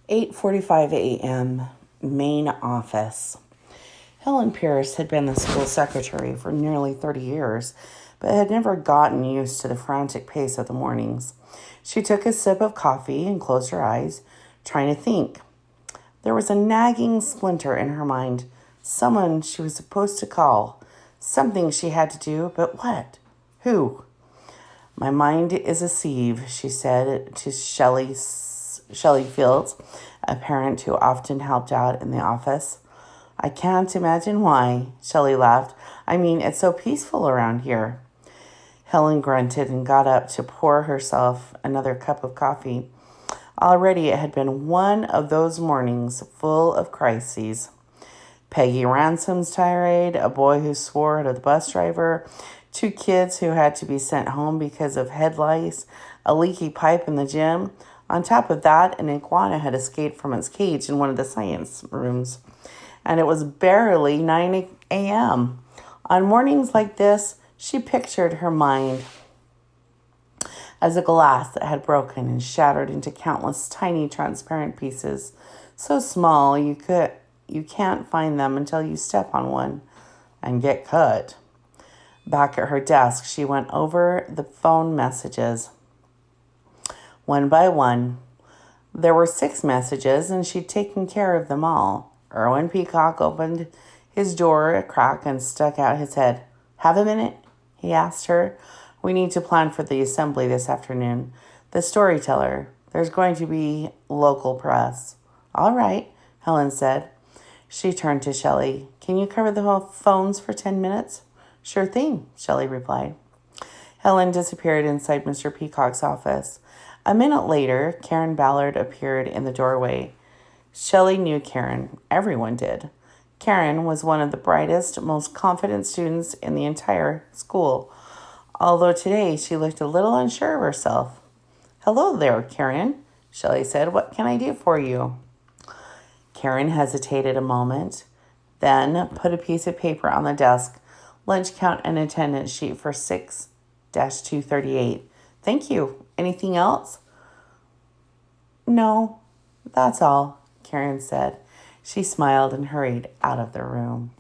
8:45 a.m. Main office. Helen Pierce had been the school secretary for nearly 30 years, but had never gotten used to the frantic pace of the mornings. She took a sip of coffee and closed her eyes, trying to think. There was a nagging splinter in her mind, someone she was supposed to call, something she had to do, but what? Who? My mind is a sieve, she said to Shelley Fields, a parent who often helped out in the office. I can't imagine why, Shelley laughed. I mean, it's so peaceful around here. Helen grunted and got up to pour herself another cup of coffee. Already it had been one of those mornings full of crises. Peggy Ransom's tirade, a boy who swore at the bus driver, two kids who had to be sent home because of head lice, a leaky pipe in the gym. On top of that, an iguana had escaped from its cage in one of the science rooms. And it was barely 9 a.m. On mornings like this, she pictured her mind as a glass that had broken and shattered into countless tiny transparent pieces, so small you can't find them until you step on one and get cut. Back at her desk, she went over the phone messages one by one. There were 6 messages, and she'd taken care of them all. Erwin Peacock opened his door a crack and stuck out his head. Have a minute? He asked her. We need to plan for the assembly this afternoon. The storyteller. There's going to be local press. All right, Helen said. She turned to Shelley. Can you cover the phones for 10 minutes? Sure thing, Shelley replied. Helen disappeared inside Mr. Peacock's office. A minute later, Karen Ballard appeared in the doorway. Shelley knew Karen. Everyone did. Karen was one of the brightest, most confident students in the entire school, although today she looked a little unsure of herself. Hello there, Karen, Shelley said. What can I do for you? Karen hesitated a moment, then put a piece of paper on the desk. Lunch count and attendance sheet for 6-238. Thank you. Anything else? No, that's all, Karen said. She smiled and hurried out of the room.